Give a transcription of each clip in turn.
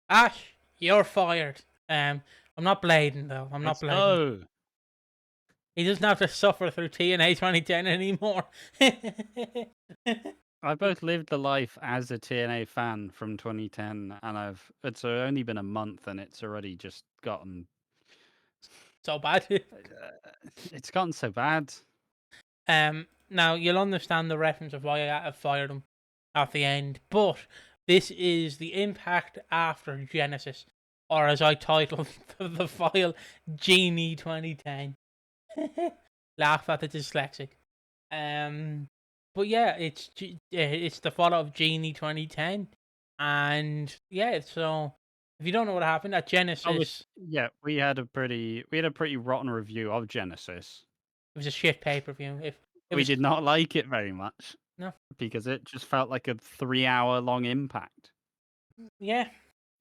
Ash, you're fired. I'm not blading though. I'm not Let's blading. go. He doesn't have to suffer through TNA 2010 anymore. I both lived the life as a TNA fan from 2010, and it's only been a month, and it's already just gotten So bad. it's gotten so bad. Now you'll understand the reference of why I fired him at the end, but this is the impact after Genesis, or as I titled the file, Genie 2010. Laugh at the dyslexic. But yeah, it's the follow of Genie 2010, and yeah, so if you don't know what happened at Genesis, Yeah, we had a pretty rotten review of Genesis. it was a shit pay per view. If it We was did not like it very much no, because it just felt like a 3-hour long Impact. yeah,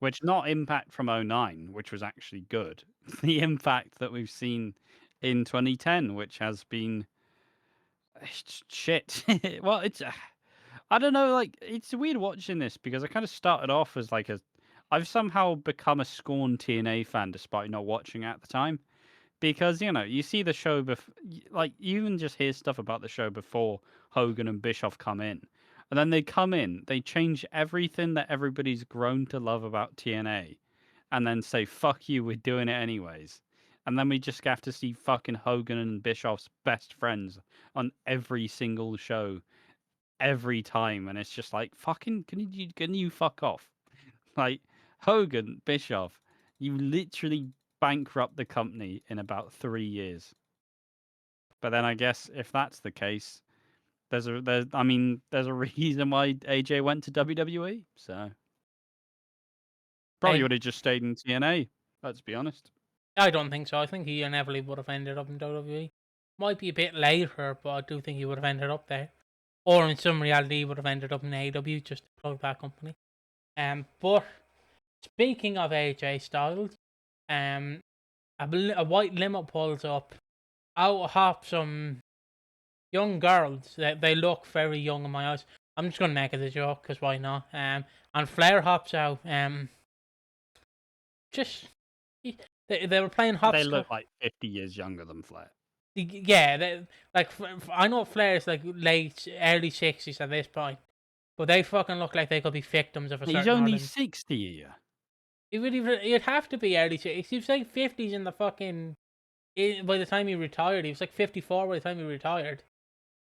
Which not Impact from '09, which was actually good. The Impact that we've seen in 2010, which has been shit. Well, it's I don't know, like it's weird watching this because I kind of started off as like I've somehow become a scorned TNA fan despite not watching it at the time. Because you see the show like you even just hear stuff about the show before Hogan and Bischoff come in, and then they come in, they change everything that everybody's grown to love about TNA, and then say "fuck you," we're doing it anyways, and then we just have to see fucking Hogan and Bischoff's best friends on every single show every time, and it's just like fucking can you fuck off? Like Hogan, Bischoff, you literally bankrupt the company in about 3 years. But then I guess if that's the case, there's a reason why AJ went to WWE. So probably hey, would have just stayed in TNA. Let's be honest. I don't think so. I think he inevitably would have ended up in WWE. Might be a bit later, but I do think he would have ended up there. Or in some reality, he would have ended up in AEW just to plug that company. But speaking of AJ Styles, um, a white limo pulls up. Out hop some young girls. They look very young in my eyes. I'm just gonna make it a joke because why not? And Flair hops out. Just they were playing They hopscotch. look like 50 years younger than Flair. Yeah, like I know Flair's like late early 60s at this point, but they fucking look like they could be victims of a He's certain only Ireland. 60 a year. It'd have to be early 60s. He was like 50s in the fucking by the time he retired. He was like 54 by the time he retired.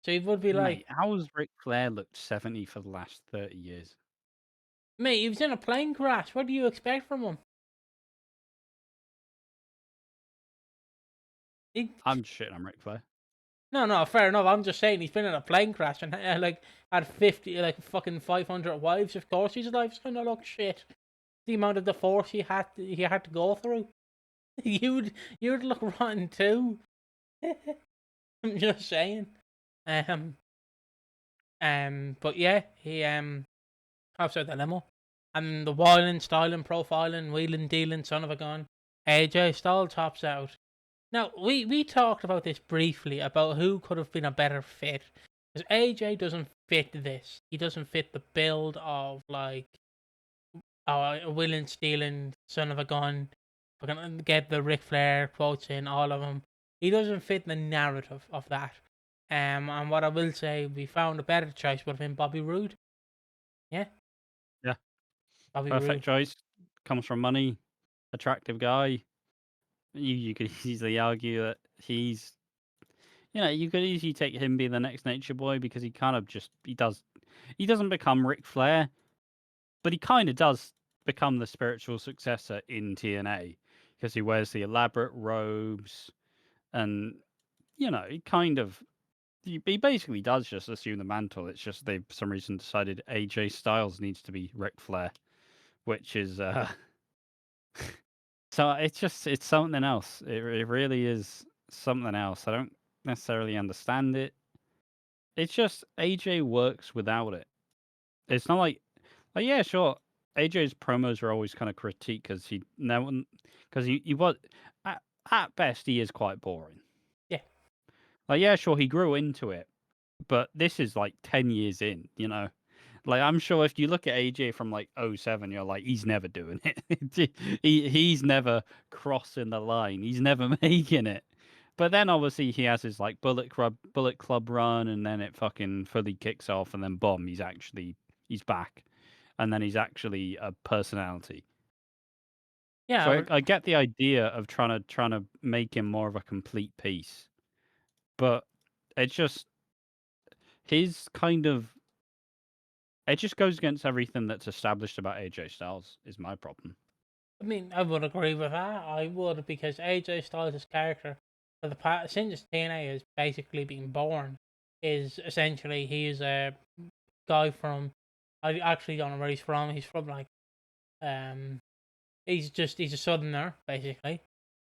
So he would be like, Mate, how has Ric Flair looked 70 for the last 30 years? mate, he was in a plane crash. What do you expect from him? He, I'm shitting on Ric Flair. no, fair enough. I'm just saying he's been in a plane crash and like had 50, like fucking 500 wives. Of course, his life's gonna look shit. The amount of divorce he had to go through. You'd look rotten too. I'm just saying. Um, but yeah, he hops out the limo, and the wilding, styling, profiling, wheeling, dealing, son of a gun. AJ Styles tops out. Now we talked about this briefly about who could have been a better fit, because AJ doesn't fit this. He doesn't fit the build of like a willing, stealing, son of a gun. We're gonna get the Ric Flair quotes in all of them. He doesn't fit the narrative of that. And what I will say, we found a better choice would have been Bobby Roode. Yeah, Yeah, Bobby perfect Roode. choice. Comes from money, attractive guy. You could easily argue that you could easily take him being the next Nature Boy because he kind of just he doesn't become Ric Flair, but he kind of does become the spiritual successor in TNA because he wears the elaborate robes and he basically does just assume the mantle. It's just they for some reason decided AJ Styles needs to be Ric Flair, which is so it's something else. It really is something else. I don't necessarily understand it. It's just AJ works without it. It's not like yeah, sure. AJ's promos are always kind of critique because he was at best he is quite boring. Yeah, Like yeah, sure he grew into it, but this is like 10 years in. Like, I'm sure if you look at AJ from like '07, you're like, he's never doing it. He's never crossing the line. He's never making it. But then obviously he has his like Bullet Club run, and then it fucking fully kicks off, and then boom, he's back, and then he's actually a personality. So Yeah, I get the idea of trying to make him more of a complete piece, but it's just his kind of it just goes against everything that's established about AJ Styles. Is my problem. I mean, I would agree with that. I would, because AJ Styles' character for the past since TNA has basically been born is essentially he's a guy from, I actually don't know where he's from. He's from like um he's a southerner basically,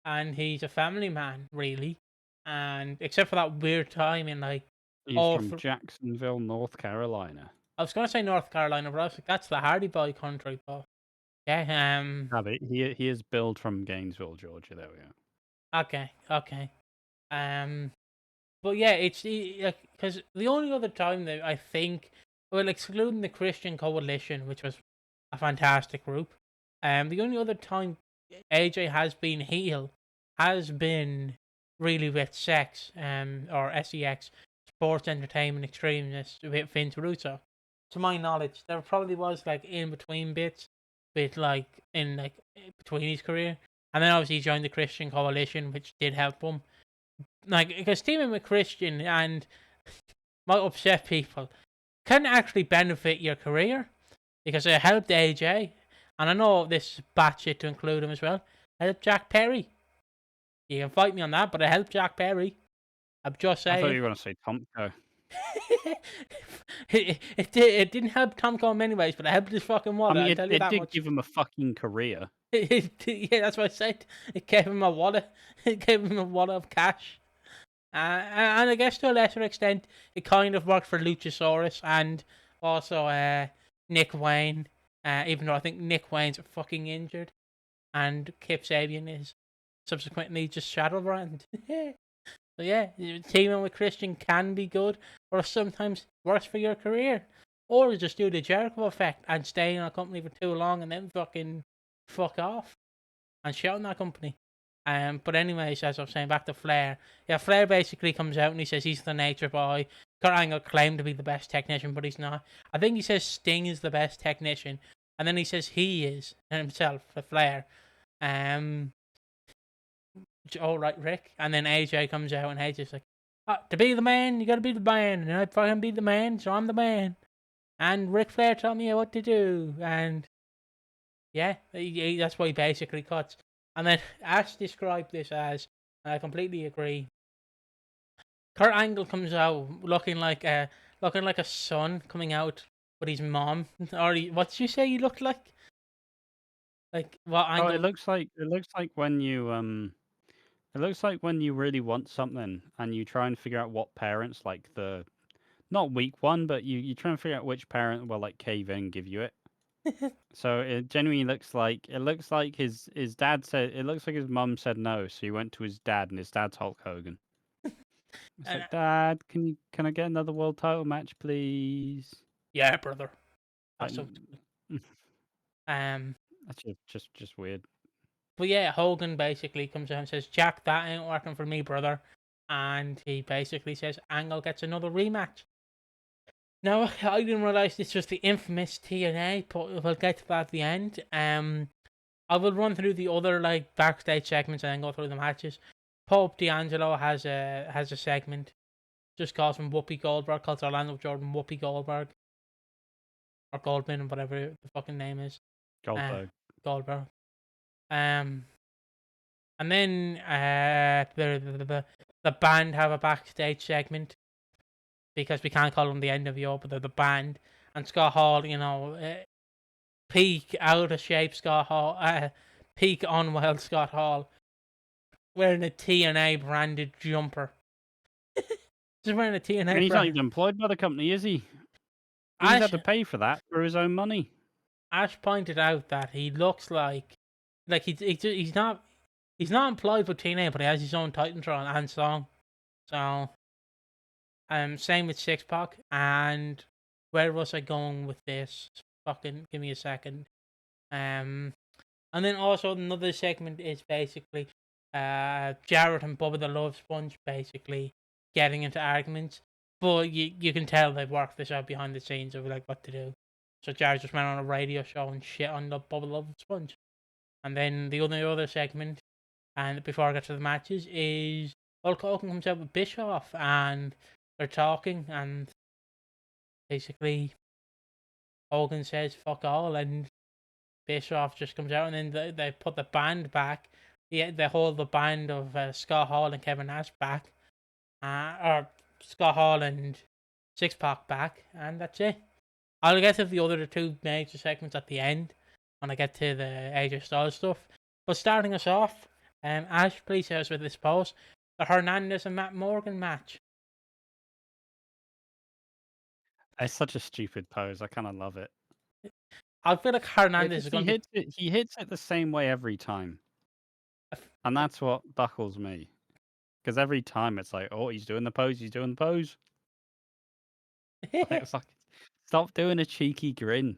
and he's a family man really, and except for that weird time in like He's all from Jacksonville, North Carolina. I was gonna say North Carolina, but I was like that's the Hardy Boy country, but yeah He is billed from Gainesville, Georgia. There we go. okay. Um, but yeah, it's like because the only other time that I think, well, excluding the Christian Coalition, which was a fantastic group, the only other time AJ has been heel has been really with Sex, or SEX, Sports Entertainment Extremists with Vince Russo. To my knowledge, there probably was like in between bits, with like in like between his career, and then obviously he joined the Christian Coalition, which did help him. Like, because teaming with Christian and might upset people can actually benefit your career, because it helped AJ, and I know this is batshit to include him as well. It helped Jack Perry. You can fight me on that, but it helped Jack Perry. I'm just I thought saying. you were going to say Tomko. It didn't help Tom Combe anyways, but it helped his fucking I wallet. mean, I'll tell you it that did much. give him a fucking career. Yeah, that's what I said. It gave him a wallet. It gave him a wallet of cash. And I guess to a lesser extent, it kind of worked for Luchasaurus and also Nick Wayne. Even though I think Nick Wayne's fucking injured, and Kip Sabian is subsequently just Shadowbrand. So yeah, teaming with Christian can be good, or sometimes worse for your career, or just do the Jericho effect and stay in a company for too long and then fucking fuck off and shit on that company. But anyways, as I was saying, back to Flair. Yeah, Flair basically comes out and he says he's the Nature Boy. Kurt Angle claimed to be the best technician, but he's not. I think he says Sting is the best technician, and then he says he is himself, the Flair. Um, all right, Rick. And then AJ comes out and AJ's like, to be the man, you gotta be the man, and I fucking be the man, so I'm the man. And Ric Flair taught me what to do, and yeah, that's why he basically cuts. And then Ash described this as, and I completely agree. Kurt Angle comes out looking like a son coming out with his mom. Or what did you say he looked like? Like what Oh, Angle? it looks like when you it looks like when you really want something and you try and figure out what parents like the not weak one, but you try and figure out which parent will like cave in and give you it. So it genuinely looks like his dad said it looks like his mum said no, so he went to his dad, and his dad's Hulk Hogan. It's And like, Dad, can I get another world title match, please? yeah, brother. Like, Absolutely. Um, that's just weird. but yeah, Hogan basically comes out and says, "Jack, that ain't working for me, brother." And he basically says Angle gets another rematch. Now, I didn't realize this was the infamous TNA, but we'll get to that at the end. I will run through the other like backstage segments and then go through the matches. Pope D'Angelo has a segment, just calls him Whoopi Goldberg, calls Orlando Jordan Whoopi Goldberg or Goldman, whatever the fucking name is. Goldberg. Goldberg. And then the band have a backstage segment, because we can't call them the NWO, but they're the band. And Scott Hall, peak out of shape Scott Hall, peak unwell Scott Hall, wearing a TNA branded jumper. Just wearing a TNA. And he's not even employed by the company, is he? He's had to pay for that for his own money. Ash pointed out that he looks like he's not employed with TNA, but he has his own Titantron and song. So, same with Six Pack, and where was I going with this? Fucking give me a second. And then also another segment is basically Jarrett and Bubba the Love Sponge basically getting into arguments. But you can tell they've worked this out behind the scenes of like what to do. So Jarrett just went on a radio show and shit on the Bubba the Love Sponge. And then the other segment, and before I get to the matches, is Hulk Hogan comes out with Bischoff and they're talking, and basically Hogan says fuck all, and Bischoff just comes out, and then they put the band back. Yeah, they hold the band of Scott Hall and Kevin Nash back, or Scott Hall and Six Pack back, and that's it. I'll get to the other two major segments at the end when I get to the AJ Styles stuff. But starting us off, Ash, please help us with this post: the Hernandez and Matt Morgan match. It's such a stupid pose. I kind of love it. I feel like Hernandez is going to be. He hits it the same way every time, and that's what buckles me. Because every time it's like, oh, he's doing the pose. He's doing the pose. It's like, stop doing a cheeky grin.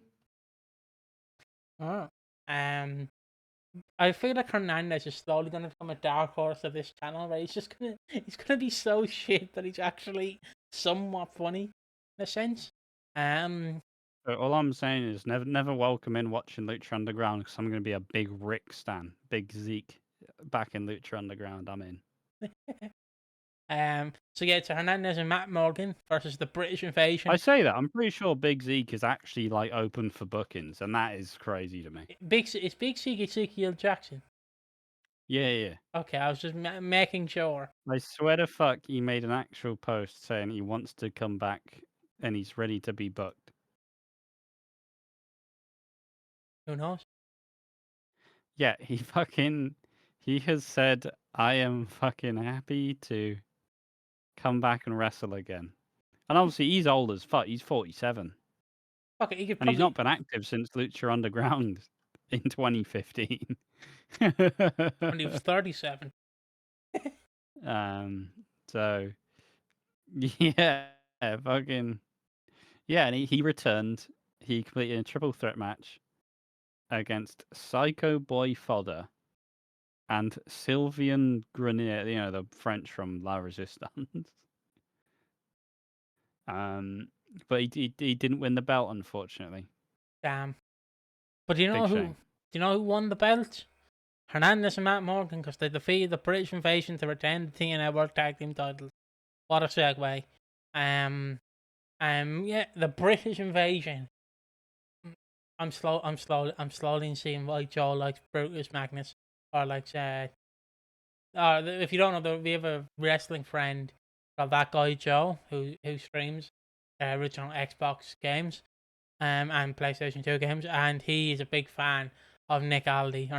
Oh. I feel like Hernandez is slowly going to become a dark horse of this channel, right? He's gonna be so shit that he's actually somewhat funny in a sense. But all I'm saying is never welcome in watching Lucha Underground because I'm going to be a big Rick stan, big Zeke back in Lucha Underground. I'm in. So yeah, it's Hernandez and Matt Morgan versus the British Invasion. I say that I'm pretty sure Big Zeke is actually like open for bookings, and that is crazy to me. It's Big Zeke Ezekiel Jackson. Yeah. Okay, I was just making sure. I swear to fuck, he made an actual post saying he wants to come back and he's ready to be booked. Who knows? Yeah, he has said, I am fucking happy to come back and wrestle again. And obviously he's old as fuck. He's 47. Okay, he could And he's probably. not been active since Lucha Underground in 2015. When he was 37. So yeah, fucking yeah, and he returned. He completed a triple threat match against Psycho Boy Fodder and Sylvian Grenier, the French from La Resistance. But he didn't win the belt, unfortunately. Damn. But do you know Big who? shame. Do you know who won the belt? Hernandez and Matt Morgan, because they defeated the British Invasion to retain the TNA World Tag Team titles. What a segue. Yeah, the British Invasion. I'm slowly seeing why Joe likes Brutus Magnus, or likes if you don't know, we have a wrestling friend called That Guy Joe who streams original Xbox games, and PlayStation 2 games, and he is a big fan of Nick Aldis,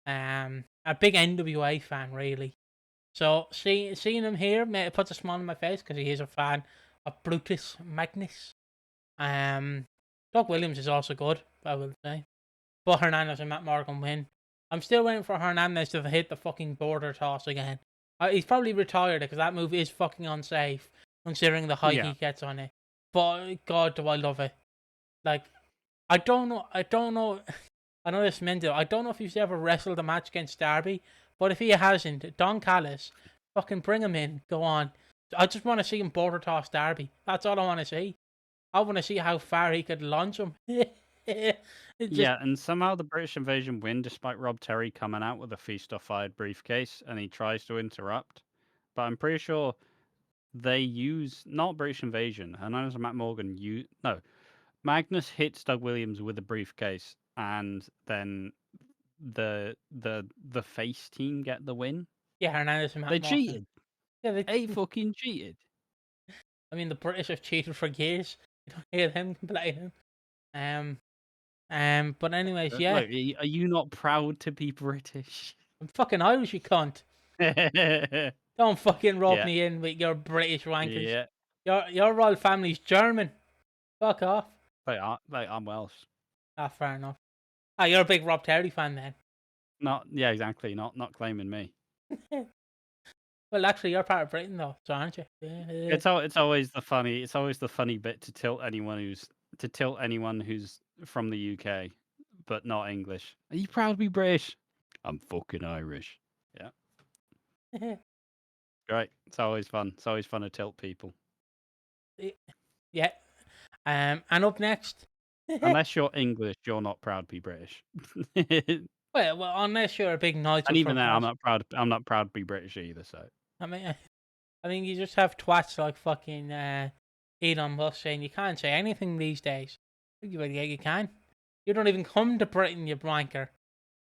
a big NWA fan really. So seeing him here, it puts a smile on my face because he is a fan of Brutus Magnus. Doug Williams is also good, I will say. But Hernandez and Matt Morgan win. I'm still waiting for Hernandez to hit the fucking border toss again. He's probably retired because that move is fucking unsafe, considering the height he gets on it. But God, do I love it. Like, I don't know. I know this mental. I don't know if he's ever wrestled a match against Darby, but if he hasn't, Don Callis, fucking bring him in. Go on. I just want to see him border toss Darby. That's all I want to see. I want to see how far he could launch him. Yeah, and somehow the British Invasion win despite Rob Terry coming out with a Feast or Fired briefcase and he tries to interrupt. But I'm pretty sure they use not British Invasion. And as Matt Morgan, Magnus hits Doug Williams with a briefcase, and then the face team get the win. Yeah, Hernandez and Matt They Morgan. cheated. Yeah, they fucking cheated. I mean, the British have cheated for years. You don't hear them complaining. But anyways, yeah. Look, are you not proud to be British? I'm fucking Irish, you cunt. Don't fucking rub me in with your British wankers. Yeah. Your royal family's German. Fuck off. I'm Welsh. Ah, fair enough. Ah, you're a big Rob Terry fan then. Not exactly. Not claiming me. Well, actually, you're part of Britain, though, so aren't you? Yeah. It's always the funny bit to tilt anyone who's from the UK but not English. Are you proud to be British? I'm fucking Irish. Yeah, great. It's always fun. It's always fun to tilt people. Yeah. And up next. Unless you're English, you're not proud to be British. Well, unless you're a big Nigel And even from then, I'm us. not proud. I'm not proud to be British either. So I mean, you just have twats like fucking Elon Musk saying you can't say anything these days. Yeah, you can. You don't even come to Britain, you blanker.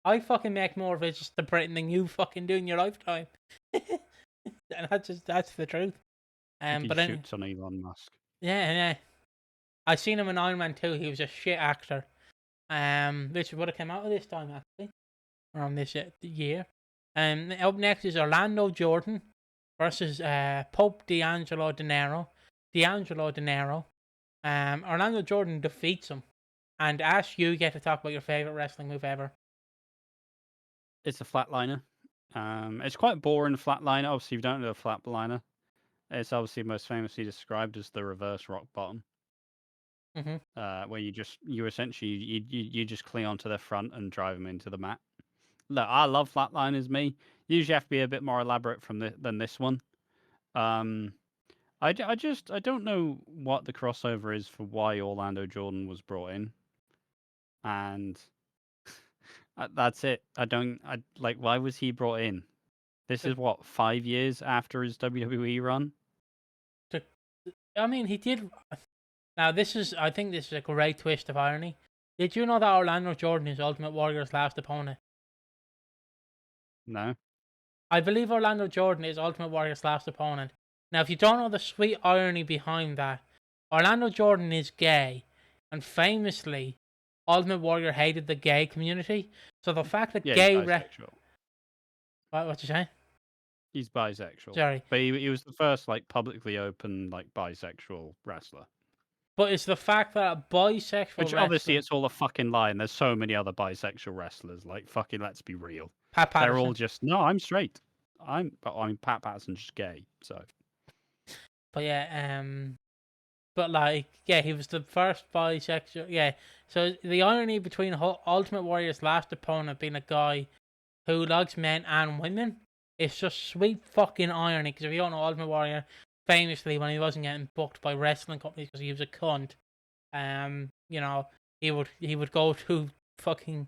I fucking make more visits to Britain than you fucking do in your lifetime. And that's the truth. if he But then, shoots on Elon Musk, yeah. I seen him in Iron Man 2. He was a shit actor. Which would have come out of this time actually, around this year. Up next is Orlando Jordan versus Pope D'Angelo De Niro. Orlando Jordan defeats him, and Ash, you get to talk about your favorite wrestling move ever. it's a flatliner. It's quite boring flatliner. Obviously, if you don't know a flatliner, it's obviously most famously described as the reverse rock bottom. Where you essentially you just cling onto the front and drive them into the mat. Look, I love flatliners. Me usually have to be a bit more elaborate than this one. I don't know what the crossover is for why Orlando Jordan was brought in, and that's it. I like why was he brought in? This is what 5 years after his WWE run. I mean, he did. Now, I think this is a great twist of irony. Did you know that Orlando Jordan is Ultimate Warrior's last opponent? No, I believe Orlando Jordan is Ultimate Warrior's last opponent. Now, if you don't know the sweet irony behind that, Orlando Jordan is gay, and famously, Ultimate Warrior hated the gay community. So the fact that yeah, he's bisexual. What you say? He's bisexual, Sorry, but he was the first like publicly open like bisexual wrestler. but it's the fact that a bisexual Which obviously wrestler, it's all a fucking lie, and there's so many other bisexual wrestlers. Like fucking, let's be real. Pat They're all Patterson. just no, I'm straight. Pat Patterson's just gay. So But yeah, but like, yeah, he was the first bisexual. Yeah, so the irony between Ultimate Warrior's last opponent being a guy who likes men and women, it's just sweet fucking irony. Because if you don't know, Ultimate Warrior, famously when he wasn't getting booked by wrestling companies because he was a cunt, he would go to fucking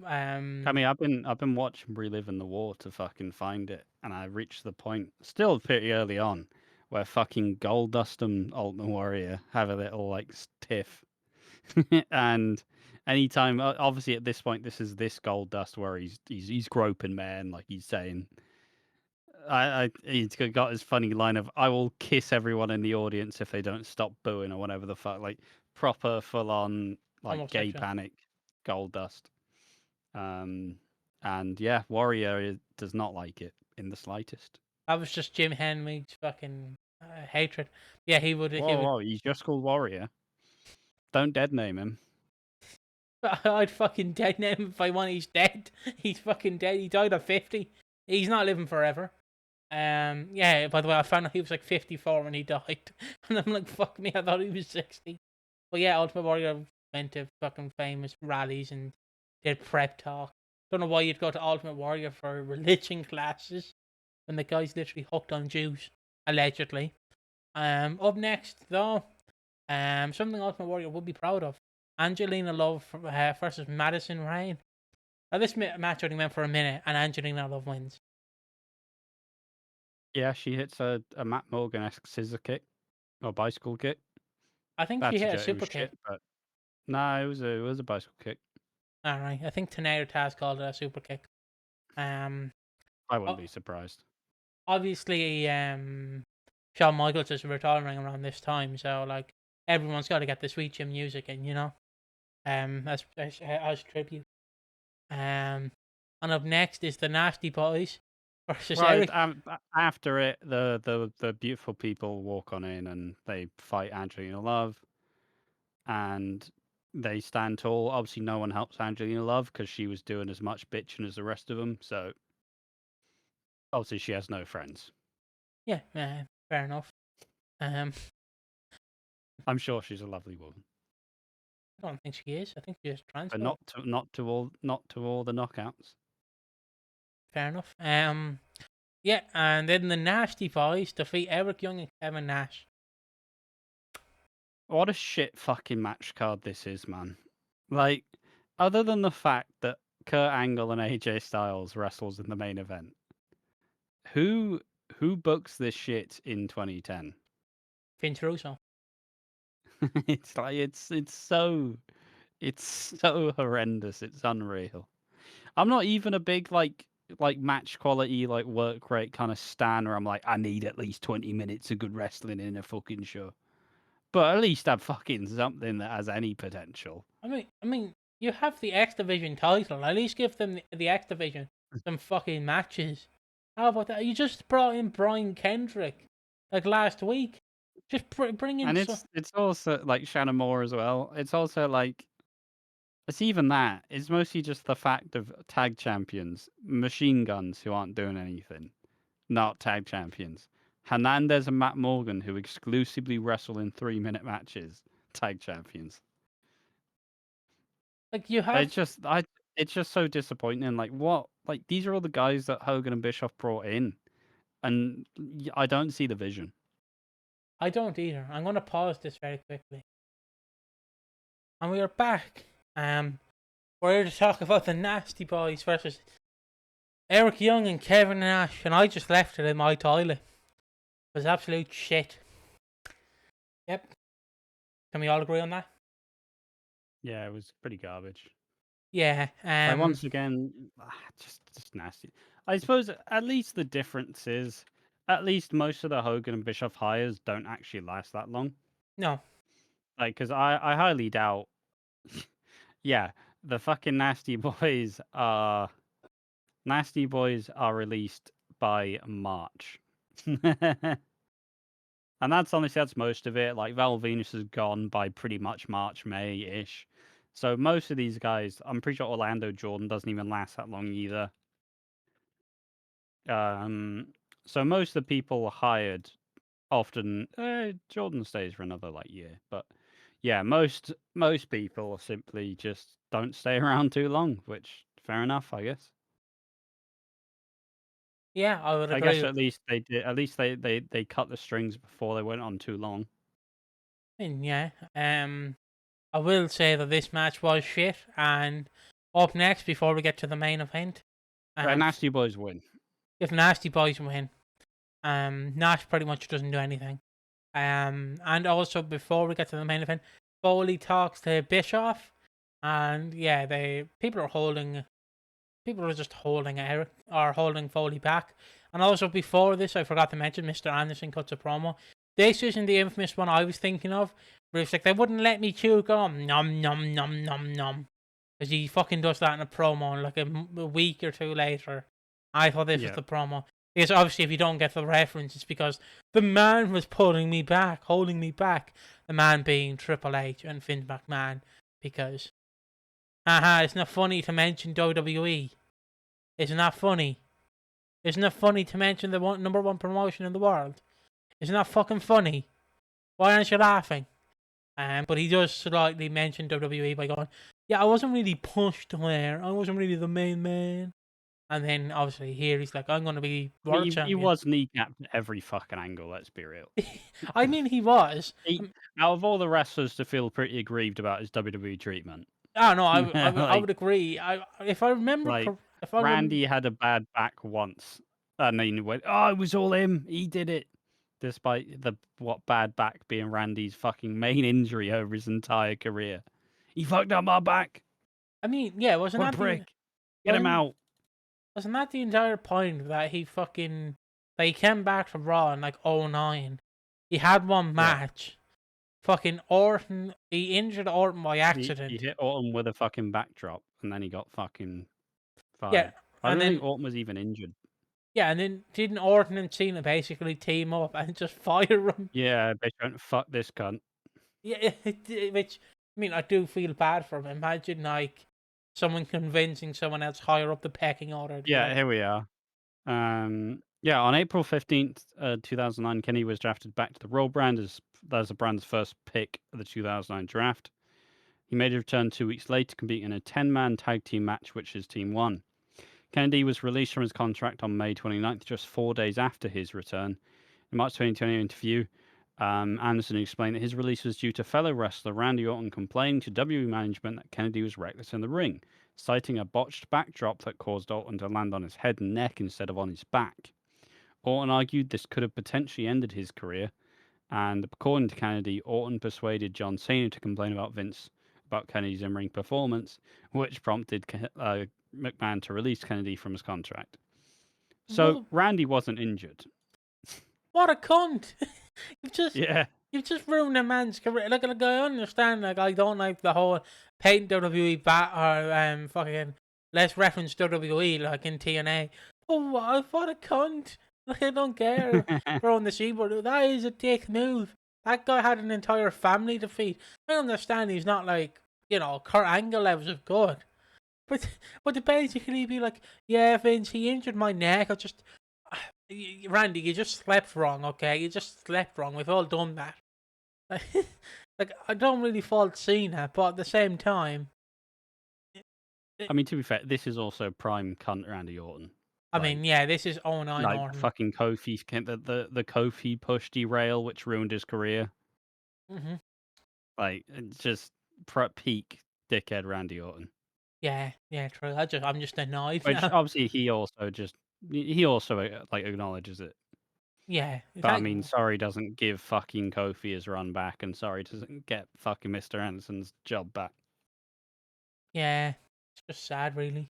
I mean, I've been watching Reliving the War to fucking find it, and I reached the point still pretty early on where fucking Goldust and Ultimate Warrior have a little like tiff, and anytime obviously at this point this Goldust where he's groping men like he's saying. He's got his funny line of "I will kiss everyone in the audience if they don't stop booing" or whatever the fuck, like proper full on like gay homosexual. panic, Goldust. And yeah, Warrior does not like it in the slightest. That was just Jim Henwig's fucking hatred. Yeah, he would. Whoa, he's just called Warrior. Don't dead name him. I'd fucking dead him if I want. He's dead. He's fucking dead. He died at 50. He's not living forever. Yeah. By the way, I found out he was like 54 when he died, and I'm like, fuck me. I thought he was 60. But yeah, Ultimate Warrior went to fucking famous rallies and did prep talk. Don't know why you'd go to Ultimate Warrior for religion classes when the guy's literally hooked on Jews, allegedly. Up next though, something Ultimate Warrior would be proud of. Angelina Love versus Madison Rayne. Now this match only went for a minute, and Angelina Love wins. Yeah, she hits a Matt Morgan-esque scissor kick or bicycle kick. I think she That's hit a it super was kick. shit, but no, it was a bicycle kick. All right, I think Tenaya Taz called it a super kick. I wouldn't be surprised. Obviously, Shawn Michaels is retiring around this time, so like everyone's got to get the sweet chin music in, as tribute. And up next is the Nasty Boys versus Right, Eric. after it, the beautiful people walk on in and they fight Angelina Love, and they stand tall. Obviously, no one helps Angelina Love because she was doing as much bitching as the rest of them. So Obviously, she has no friends. Yeah, fair enough. I I'm sure she's a lovely woman, don't think she is. I think she's just but transphobe. not to all the knockouts. Fair enough. Yeah, and then the Nasty Boys defeat Eric Young and Kevin Nash. What a shit fucking match card this is, man. Like, other than the fact that Kurt Angle and AJ Styles wrestles in the main event, who who books this shit in 2010? Vince Russo. It's like it's so horrendous. It's unreal. I'm not even a big like match quality, like work rate kind of stan where I'm like, I need at least 20 minutes of good wrestling in a fucking show. But at least have fucking something that has any potential. I mean, you have the X Division title. At least give them the X Division some fucking matches. How about that? You just brought in Brian Kendrick like last week. Just bring in And some. it's also like Shannon Moore as well. It's also like it's even that. It's mostly just the fact of tag champions, machine guns who aren't doing anything, not tag champions. Hernandez and Matt Morgan, who exclusively wrestle in 3-minute matches, tag champions. Like you have. It's just so disappointing. Like what? Like these are all the guys that Hogan and Bischoff brought in, and I don't see the vision. I don't either. I'm gonna pause this very quickly. And we are back. We're here to talk about the Nasty Boys versus Eric Young and Kevin Nash, and I just left it in my toilet. It was absolute shit. Yep. Can we all agree on that? Yeah, it was pretty garbage. Yeah. Like once again, just nasty. I suppose at least the difference is, at least most of the Hogan and Bischoff hires don't actually last that long. No. Like, because I highly doubt. Yeah, the fucking Nasty Boys are released by March. And that's most of it. Like Val Venus is gone by pretty much March, May-ish. So most of these guys, I'm pretty sure Orlando Jordan doesn't even last that long either. Um, so most of the people hired often Jordan stays for another like year, but yeah, most people simply just don't stay around too long, which fair enough, I guess. Yeah, I would I guess agree. at least they did. At least they cut the strings before they went on too long. Yeah. I will say that this match was shit. And up next, before we get to the main event, Right, um, Nasty Boys win. if Nasty Boys win, Nash pretty much doesn't do anything. And also before we get to the main event, Foley talks to Bischoff, and yeah, people are just holding Eric or holding Foley back. And also before this, I forgot to mention Mr. Anderson cuts a promo. This isn't the infamous one I was thinking of, where it's like they wouldn't let me chew gum, nom nom nom nom nom, because he fucking does that in a promo, and like a week or two later, I thought this was Yeah. the promo. Because obviously, if you don't get the reference, it's because the man was pulling me back, holding me back. The man being Triple H and Vince McMahon, because haha, it's not funny to mention WWE. Isn't that funny? Isn't it funny to mention the number one promotion in the world? Isn't that fucking funny? Why aren't you laughing? But he does slightly mention WWE by going, "Yeah, I wasn't really pushed there. I wasn't really the main man." And then obviously here he's like, "I'm gonna be I mean, world he champion." was kneecapped at every fucking angle. Let's be real. I mean, he was. He, out of all the wrestlers to feel pretty aggrieved about his WWE treatment, I no, I like would agree. If I remember, like if I Randy had a bad back once, and then he went, "Oh, it was all him. He did it." Despite the what bad back being Randy's fucking main injury over his entire career, he fucked up my back. I mean, yeah, What a prick! Get him out. wasn't that the entire point that he fucking that he came back from Raw in like '09? He had one Yeah. match. Fucking Orton, he injured Orton by He accident. hit Orton with a fucking backdrop, and then he got fucking Yeah, fired. I and don't then think Orton was even injured. yeah, and then didn't Orton and Cena basically team up and just fire him? Yeah, they don't fuck this cunt. Yeah, which I mean, I do feel bad for him. Imagine like someone convincing someone else higher up the pecking order. To Yeah, go, here we are. Yeah, on April 15th, 2009, Kenny was drafted back to the Raw brand as the brand's first pick of the 2009 draft. He made a return 2 weeks later, competing in a 10-man tag team match, which his team won. Kennedy was released from his contract on May 29th, just 4 days after his return. In March 2020 interview, Anderson explained that his release was due to fellow wrestler Randy Orton complaining to WWE management that Kennedy was reckless in the ring, citing a botched backdrop that caused Orton to land on his head and neck instead of on his back. Orton argued this could have potentially ended his career, and according to Kennedy, Orton persuaded John Cena to complain about Vince about Kennedy's in-ring performance, which prompted McMahon to release Kennedy from his contract. So Well, Randy wasn't injured. what a cunt! Yeah. You've just ruined a man's career. Like I understand. Like, I don't like the whole paint WWE bat or fucking let's reference WWE like in TNA. Oh, what a cunt! Like, I don't care. Throwing the sheepboard. That is a dick move. That guy had an entire family to feed. I understand he's not like, Kurt Angle levels of good. But to basically be like, yeah, Vince, he injured my neck. Randy, you just slept wrong, okay? You just slept wrong. We've all done that. Like, I don't really fault Cena, but at the same time, I mean, to be fair, this is also prime cunt Randy Orton. I mean, yeah, this is 09 Like Orton. fucking Kofi's the Kofi push derail, which ruined his career. Hmm. Like, it's just peak dickhead Randy Orton. Yeah, true. I'm just annoyed Which now. obviously he also like acknowledges it. Yeah, But I mean, sorry doesn't give fucking Kofi his run back, and sorry doesn't get fucking Mr. Anderson's job back. yeah, it's just sad, really.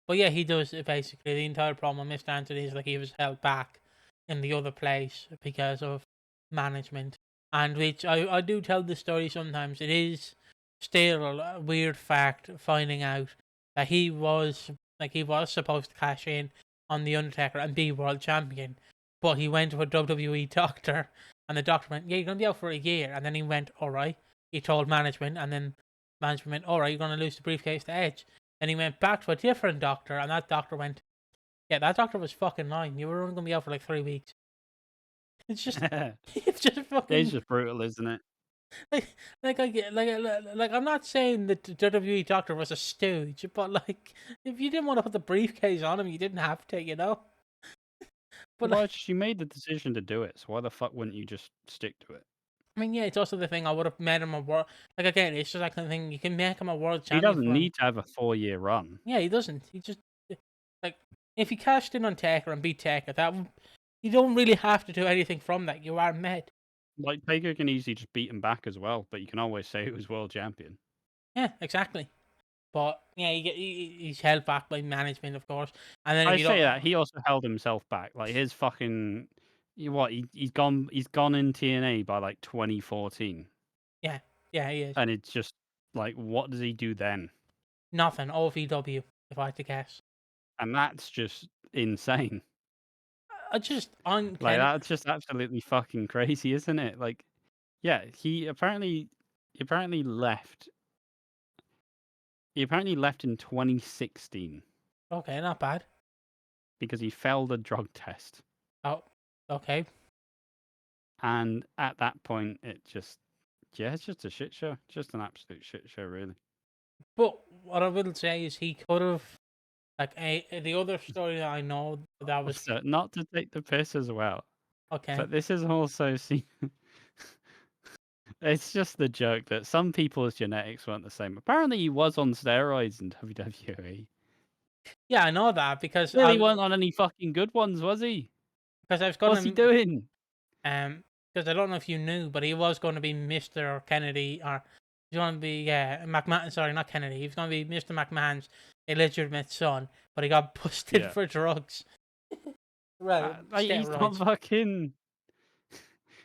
But yeah, he does basically. The entire problem with Mr. Anthony is like he was held back in the other place because of management, and which I do tell the story sometimes. It is still a weird fact finding out that he was supposed to cash in on the Undertaker and be world champion, but he went to a WWE doctor, and the doctor went, "Yeah, you're gonna be out for a year," and then he went, "All right." He told management, and then management went, "All right, you're gonna lose the briefcase to Edge." And he went back to a different doctor, and that doctor went, "Yeah, that doctor was fucking lying. You were only gonna be out for like 3 weeks." It's just, it's just It's fucking just brutal, isn't it? like I get like I'm not saying that the WWE doctor was a stooge, but like if you didn't want to put the briefcase on him, you didn't have to. But Well, like, she made the decision to do it, so why the fuck wouldn't you just stick to it? I mean, yeah, it's also the thing I would have made him a world. Like again, it's just that kind of thing. You can make him a world He champion doesn't from. need to have a 4-year run. Yeah, he doesn't. He just like if he cashed in on Taker and beat Taker, you don't really have to do anything from that. You are met. Like, Taker can easily just beat him back as well, but you can always say he was world champion. Yeah, exactly. But yeah, he's held back by management, of course. And then if I you say don't, that he also held himself back. Like his fucking he's gone in TNA by like 2014, yeah, he is and it's just like what does he do then? nothing. OVW, if I had to guess. And that's just insane. I just Like uncanny. that's just absolutely fucking crazy, isn't it? Like, yeah, he apparently left. He apparently left in 2016 Okay, not bad. because he failed a drug test. Oh, okay. And at that point, it's just a shit show. Just an absolute shit show, really. But what I will say is he could have the other story that I know that was Also, not to take the piss as well, okay. but this is also seen. It's just the joke that some people's genetics weren't the same. Apparently, he was on steroids in WWE. Yeah, I know that because Really weren't on any fucking good ones, was he? I was What's he gonna doing? because I don't know if you knew, but he was going to be Mr. Kennedy, or he's going to be McMahon. Sorry, not Kennedy. He was going to be Mr. McMahon's illegitimate son, but he got busted Yeah. for drugs. Right, He's not steroids. fucking.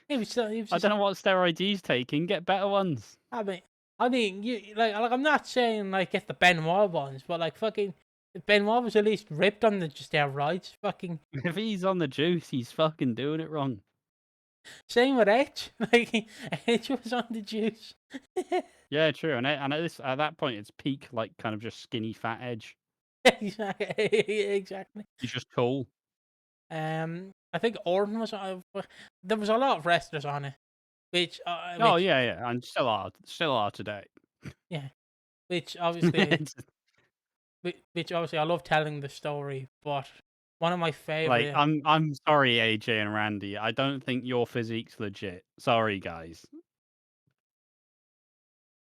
He was I just, don't know what steroids he's taking. Get better ones. I mean, you like I'm not saying like get the Benoit ones, but like fucking if Benoit was at least ripped on the steroids. Fucking If he's on the juice, he's fucking doing it wrong. same with Edge. Like Edge was on the juice. Yeah, true. And at that point, it's peak like kind of just skinny fat Edge. Exactly. He's just cool. I think Orton was. There was a lot of wrestlers on it, Oh which yeah, yeah, and still are today. yeah, which obviously, It's which obviously I love telling the story. But one of my like favorite. I'm sorry, AJ and Randy. I don't think your physique's legit. Sorry, guys.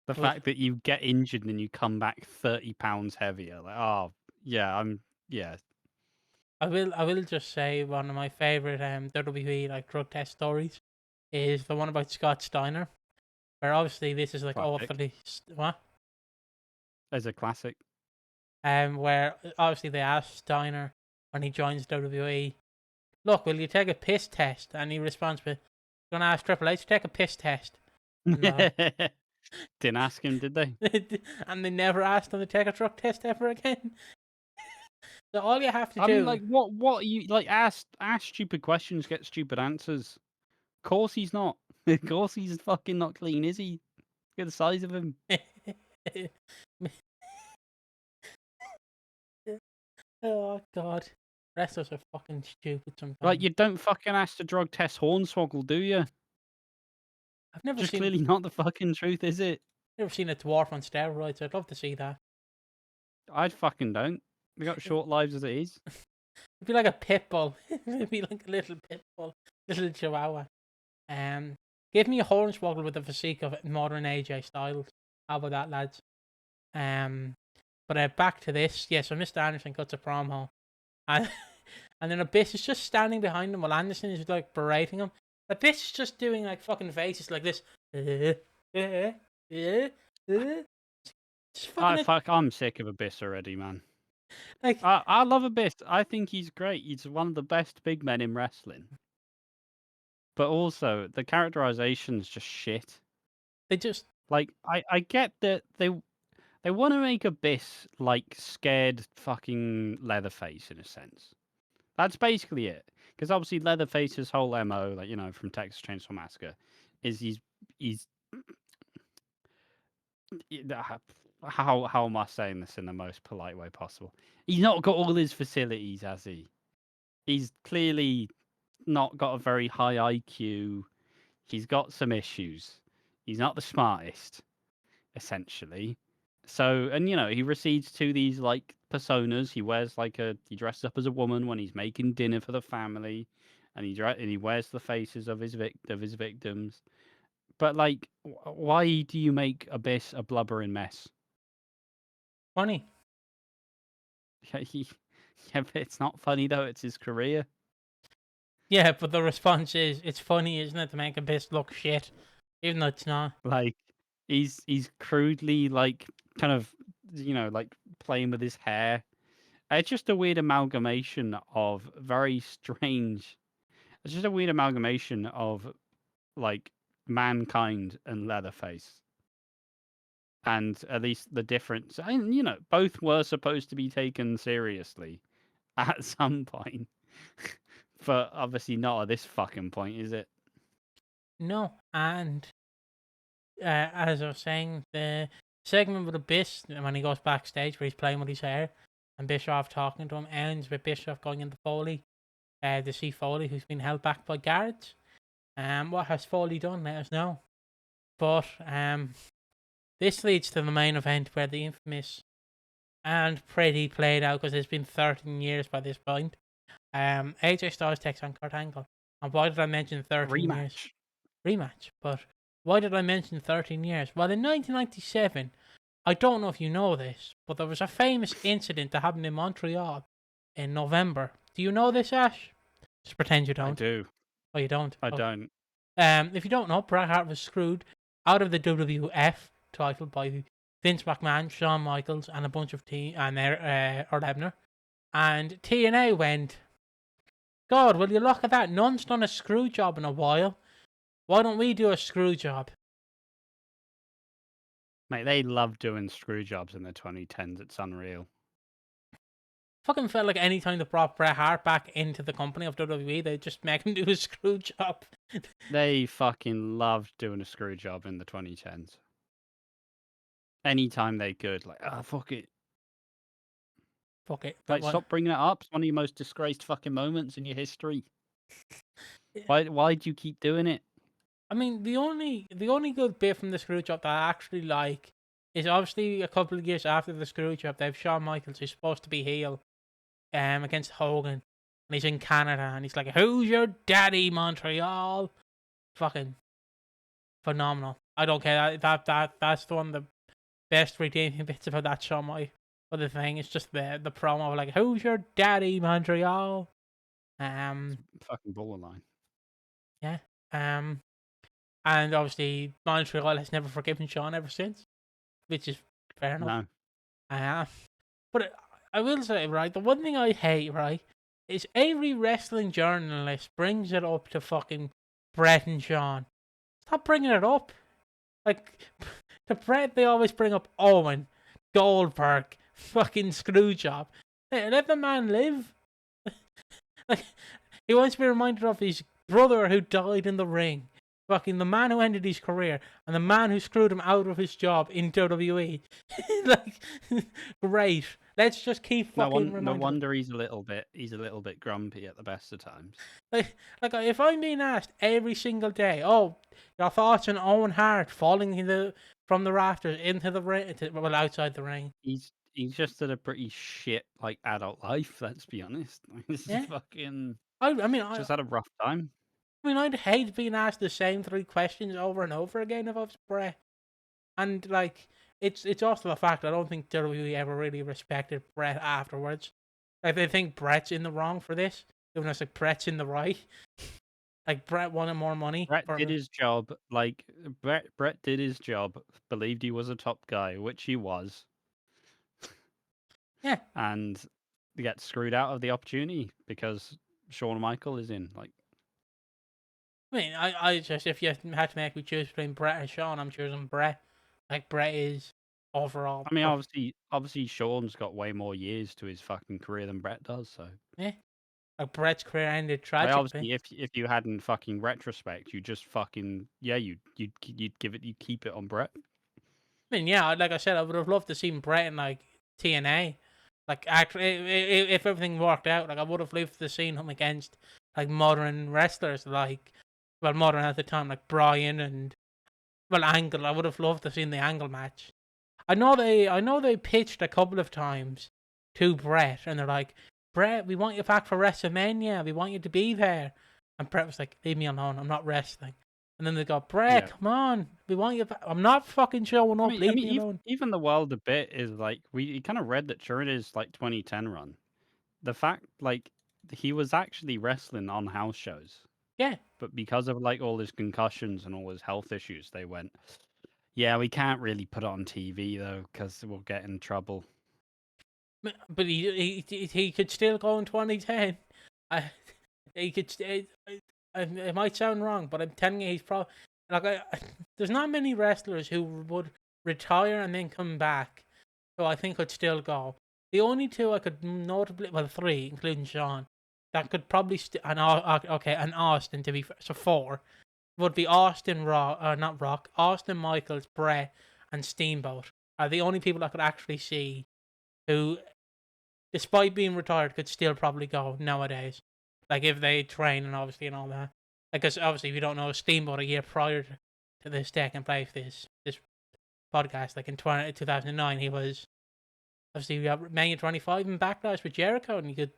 The Well, fact that you get injured and you come back 30 pounds heavier, like, oh yeah, yeah. I will just say one of my favorite WWE like drug test stories is the one about Scott Steiner, where obviously this is like Classic. awfully what As a classic. where obviously they asked Steiner when he joins WWE, look, will you take a piss test? And he responds with, "Gonna ask Triple H to take a piss test," and Didn't ask him, did they? and they never asked him to take a drug test ever again. So all you have to I mean, do, like, what you like? Ask stupid questions, get stupid answers. Of course he's not. Of course he's fucking not clean, is he? Look at the size of him. oh god, wrestlers are fucking stupid Like, sometimes. you don't fucking ask to drug test Hornswoggle, do you? I've never Just seen clearly not the fucking truth, is it? never seen a dwarf on steroids. I'd love to see that. I fucking don't. We got short lives as it is. It'd be like a pit bull. It'd be like a little pit bull, little chihuahua. Um, Give me a hornswoggle with the physique of modern AJ Styles. How about that, lads? But back to this. Yeah, so Mr. Anderson cuts a promo, and and then Abyss is just standing behind him while Anderson is like berating him. Abyss is just doing like fucking faces like this. Just I fucking fuck. I'm sick of Abyss already, man. like I love Abyss. I think he's great. He's one of the best big men in wrestling. But also, the characterization's just shit. they just Like, I get that they want to make Abyss like scared fucking Leatherface in a sense. That's basically it. Because obviously Leatherface's whole MO, like, from Texas Chainsaw Massacre, is he's how am I saying this in the most polite way possible? He's not got all his facilities, has he? He's clearly not got a very high IQ. He's got some issues. He's not the smartest, essentially. So, and he recedes to these like personas. He dresses up as a woman when he's making dinner for the family, and he wears the faces of his victims. But like, why do you make Abyss a blubbering mess? funny. Yeah, but it's not funny though. It's his career. Yeah, but the response is, it's funny, isn't it, to make Abyss look shit, even though it's not. Like, he's crudely like kind of like playing with his hair. It's just a weird amalgamation of very strange. It's just a weird amalgamation of like mankind and Leatherface. And at least the difference, and both were supposed to be taken seriously at some point, but obviously not at this fucking point, is it? No, and as I was saying, the segment with Abyss, when he goes backstage where he's playing with his hair, and Bischoff talking to him, ends with Bischoff going into Foley, to see Foley, who's been held back by guards. What has Foley done? Let us know. But this leads to the main event where the infamous and pretty played out, because it's been 13 years by this point. AJ Styles takes on Kurt Angle. And why did I mention 13 years? Rematch. Rematch. But why did I mention 13 years? Well, in 1997, I don't know if you know this, but there was a famous incident that happened in Montreal in November. Do you know this, Ash? Just pretend you I don't. do. Oh, you don't? I Oh. don't. If you don't know, Bret Hart was screwed out of the WWF title by Vince McMahon, Shawn Michaels, and a bunch of Earl Hebner. And TNA went, God, will you look at that? None's done a screw job in a while. Why don't we do a screw job? Mate, they love doing screw jobs in the 2010s. It's unreal. Fucking felt like any time they brought Bret Hart back into the company of WWE, they just make him do a screw job. They fucking loved doing a screw job in the 2010s. Anytime they could, like, fuck it. Fuck it. That Like, one. stop bringing it up. It's one of your most disgraced fucking moments in your history. Yeah. Why do you keep doing it? I mean, the only good bit from the screw job that I actually like is obviously a couple of years after the screw job, they have Shawn Michaels, who's supposed to be heel, against Hogan, and he's in Canada, and he's like, "Who's your daddy, Montreal?" Fucking phenomenal. I don't care. That's the one of the best redeeming bits about that show. My other thing is just the promo of like, "Who's your daddy, Montreal?" Um, Fucking borderline. yeah. Um, and obviously Montreal has never forgiven Shawn ever since, which is fair enough. No. But I will say, right, the one thing I hate, right, is every wrestling journalist brings it up to fucking Bret and Shawn. Stop bringing it up. Like, to Bret, they always bring up Owen, Goldberg, fucking Screwjob. Hey, let the man live. Like, he wants to be reminded of his brother who died in the ring. Fucking the man who ended his career and the man who screwed him out of his job in WWE. Like, great. Let's just keep fucking No reminding him. wonder he's a little bit grumpy at the best of times. Like, if I'm being asked every single day, oh, your thoughts on Owen Hart falling from the rafters into the ring, well, outside the ring. He's just had a pretty shit like adult life. Let's be honest. This is Yeah, fucking I mean, just had a rough time. I'd hate being asked the same three questions over and over again if I was Bret. And like, it's also the fact I don't think WWE ever really respected Bret afterwards. Like, they think Bret's in the wrong for this, even though it's like Bret's in the right. Like, Bret wanted more money Brett for did his job. Like Brett did his job. Believed he was a top guy, which he was, yeah. and gets screwed out of the opportunity because Shawn Michael is in. Like, I mean, I just, if you had to make me choose between Bret and Shawn, I'm choosing Bret. Like, Bret is overall, I mean, obviously, Shawn's got way more years to his fucking career than Brett does. So, yeah. Like, Bret's career ended like, tragically. obviously, if you hadn't fucking retrospect, you just fucking you'd give it, you keep it on Brett. I mean, yeah, like I said, I would have loved to see Bret in like TNA. Like, actually, if everything worked out, like, I would have loved to see him against like modern wrestlers, like, well, modern at the time, like Bryan and, well, Angle. I would have loved to see the Angle match. I know they pitched a couple of times to Bret, and they're like, "Bret, we want you back for WrestleMania. We want you to be there." And Bret was like, "Leave me alone. I'm not wrestling." And then they go, "Bret, Yeah. come on. We want you back. I'm not fucking showing up. Leave me alone." Even the world a bit is like we kind of read that during his like 2010 run, the fact like he was actually wrestling on house shows, Yeah. but because of like all his concussions and all his health issues, they went, yeah, we can't really put it on TV though because we'll get in trouble. But he could still go in 2010. I, he could. It might sound wrong, but I'm telling you, he's probably like there's not many wrestlers who would retire and then come back, who I think could still go. The only two I could notably, well, three, including Sean, that could probably and Austin to be so four would be Austin not Rock, Austin Michaels, Bret, and Steamboat are the only people I could actually see who, despite being retired, could still probably go nowadays. Like, if they train and obviously and all that. Because obviously, if you don't know, Steamboat a year prior to this taking place, this podcast, like in 2009, he was obviously we got Mania 25 in Backlash with Jericho, and he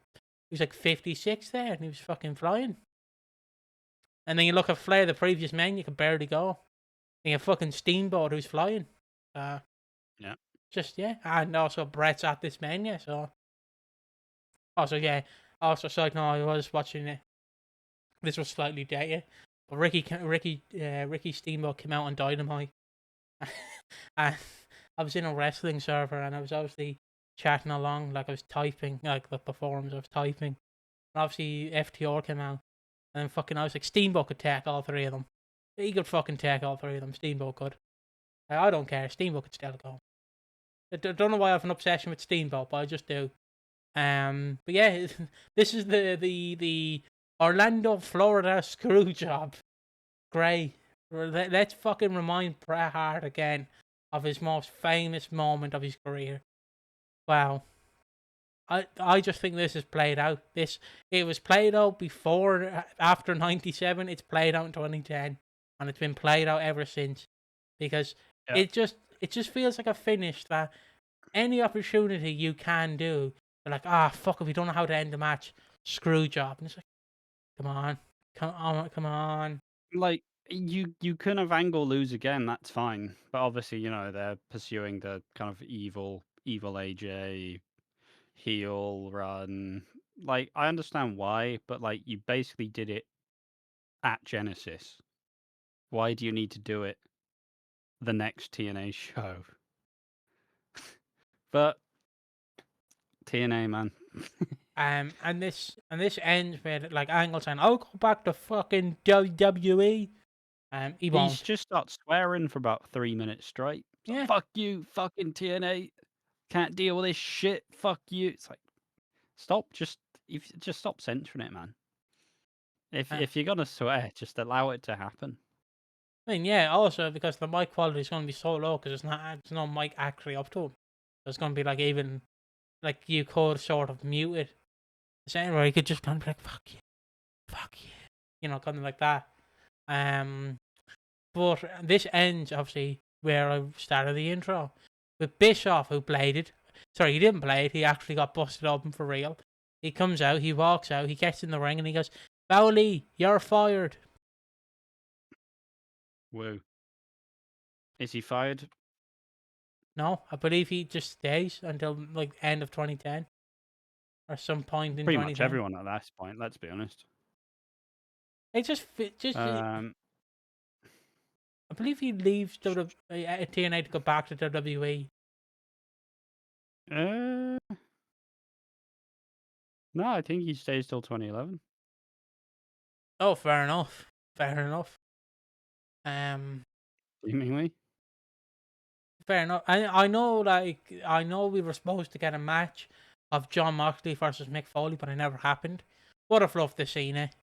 was like 56 there, and he was fucking flying. And then you look at Flair, the previous Mania, could barely go. And you have fucking Steamboat who's flying. Yeah. Just, yeah. And also Bret's at this Mania, so. Also, yeah. Also, side note, I was watching it. This was slightly dated, but Ricky Steamboat came out on Dynamite, and I was in a wrestling server, and I was obviously chatting along, like I was typing, like the forums, I was typing. And obviously, FTR came out, and then fucking I was like, Steamboat could take all three of them. He could fucking take all three of them. Steamboat could. I don't care. Steamboat could still go. I don't know why I have an obsession with Steamboat, but I just do. But yeah, this is the Orlando, Florida screw job. Great. Let's fucking remind Bret Hart again of his most famous moment of his career. Wow. I just think this is played out. It was played out before, after '97. It's played out in 2010, and it's been played out ever since. Because Yeah. it just feels like a finish that any opportunity you can do, they're like, ah, fuck, if we don't know how to end the match, screw job. And it's like, come on. Like you can have Angle lose again, that's fine. But obviously, they're pursuing the kind of evil AJ heel run. Like, I understand why, but like you basically did it at Genesis. Why do you need to do it the next TNA show? But TNA, man. And this ends with like Angle saying, "I'll go back to fucking WWE." He He's won't. just start swearing for about 3 minutes straight. It's like, Yeah. fuck you, fucking TNA. Can't deal with this shit. Fuck you. It's like, stop. Just stop censoring it, man. Uh, If you're gonna swear, just allow it to happen. I mean, yeah. Also, because the mic quality is going to be so low, because there's no mic actually up to him. There's going to be like, even like, you could sort of mute it. The same where you could just kind of be like, fuck you, kind of like that. But this ends obviously where I started the intro, with Bischoff, who played it. Sorry, he didn't play it. He actually got busted open for real. He comes out, he walks out, he gets in the ring, and he goes, "Bowley, you're fired." Woo. Is he fired? No, I believe he just stays until like end of 2010 or some point in Pretty much 2010. everyone at this point, let's be honest. It just Um, I believe he leaves TNA to go back to WWE. uh, no, I think he stays till 2011. Oh, fair enough. Fair enough. Um, Seemingly. Fair enough. I know we were supposed to get a match of John Moxley versus Mick Foley, but it never happened. Would have loved to seen it.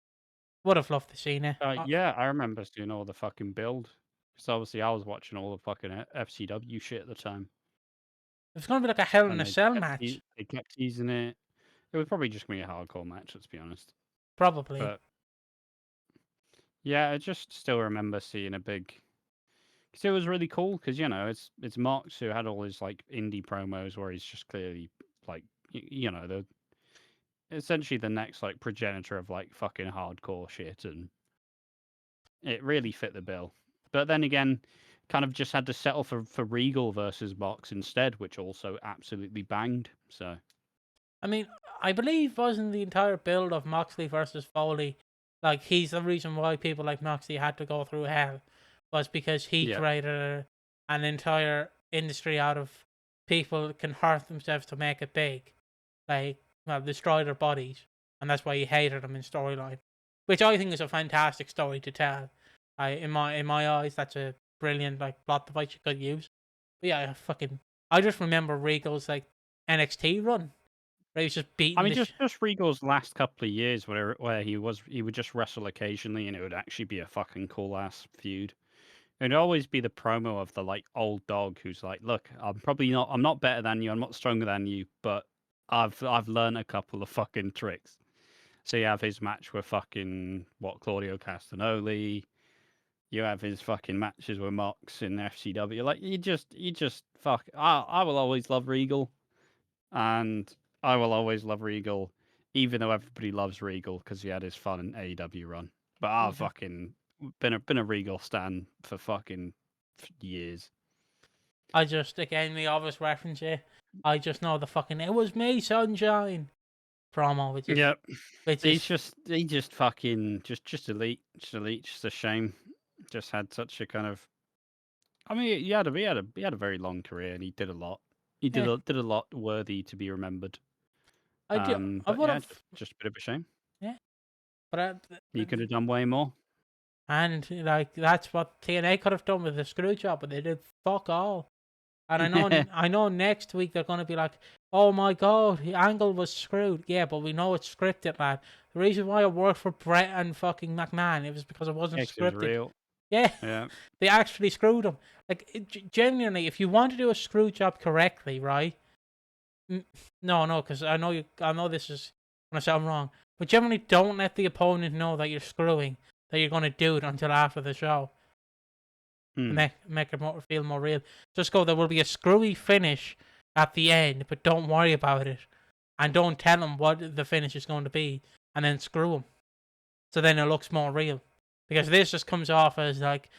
Would have loved to seen it. Yeah, I remember seeing all the fucking build. Because obviously I was watching all the fucking FCW shit at the time. It's gonna be like a Hell in And a Cell match, they kept teasing it. It was probably just going to be a hardcore match, let's be honest. probably. But yeah, I just still remember seeing a big. Because it was really cool. Because it's Mox who had all his like indie promos where he's just clearly like the essentially the next like progenitor of like fucking hardcore shit, and it really fit the bill. But then again, kind of just had to settle for Regal versus Mox instead, which also absolutely banged. So I mean, I believe wasn't the entire build of Moxley versus Foley, like, he's the reason why people like Moxley had to go through hell, was because he yeah, created an entire industry out of people that can hurt themselves to make it big, like, well, destroy their bodies, and that's why he hated them in storyline, which I think is a fantastic story to tell. In my eyes, that's a brilliant like plot device you could use. But yeah, I just remember Regal's like NXT run, where he was just I beating mean, the just Regal's last couple of years, where he would just wrestle occasionally, and it would actually be a fucking cool ass feud. It'd always be the promo of the like old dog who's like, "Look, I'm not better than you, I'm not stronger than you, but I've learned a couple of fucking tricks." So you have his match with fucking Claudio Castagnoli. You have his fucking matches with Mox in FCW. Like you just fuck. I will always love Regal, and I will always love Regal, even though everybody loves Regal because he had his fun in AEW run. But I've Mhm. fucking been a Regal stan for fucking years. I just, again, the obvious reference here. I just know the fucking "It was me, sunshine" promo, Yep. which He's is, just fucking just elite, just a shame. Just had such a kind of. I mean, he had a very long career and he did a lot. He yeah. did a lot worthy to be remembered. I do. I But would yeah, have, just a bit of a shame. yeah, but You could have done way more. and like, that's what TNA could have done with the screw job, but they did fuck all. And I know next week they're gonna be like, "Oh my god, the Angle was screwed." Yeah, but we know it's scripted, lad. The reason why I worked for Brett and fucking McMahon, it was because it wasn't X is scripted. real. Yeah, Yeah. they actually screwed him. Like, genuinely, if you want to do a screw job correctly, right? No, because I know this is gonna sound wrong, but generally don't let the opponent know that you're screwing, that you're gonna do it until after the show to Hmm. make it feel more real. Just go, there will be a screwy finish at the end, but don't worry about it, and don't tell them what the finish is going to be, and then screw them. So then it looks more real, because this just comes off as like,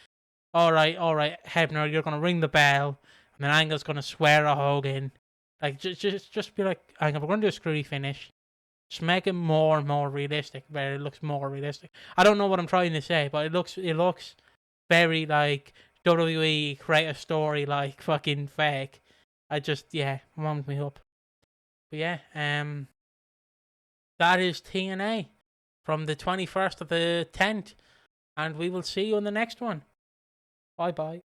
all right, Hebner, you're gonna ring the bell, and then Angle's gonna swear at Hogan. Like, just be like, Angle, we're gonna do a screwy finish. Just make it more and more realistic, where it looks more realistic. I don't know what I'm trying to say, but it looks very like WWE create a story like fucking fake. I just, yeah, wound me up. But yeah, that is TNA from the 21st of the 10th, and we will see you on the next one. Bye bye.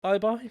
Bye bye.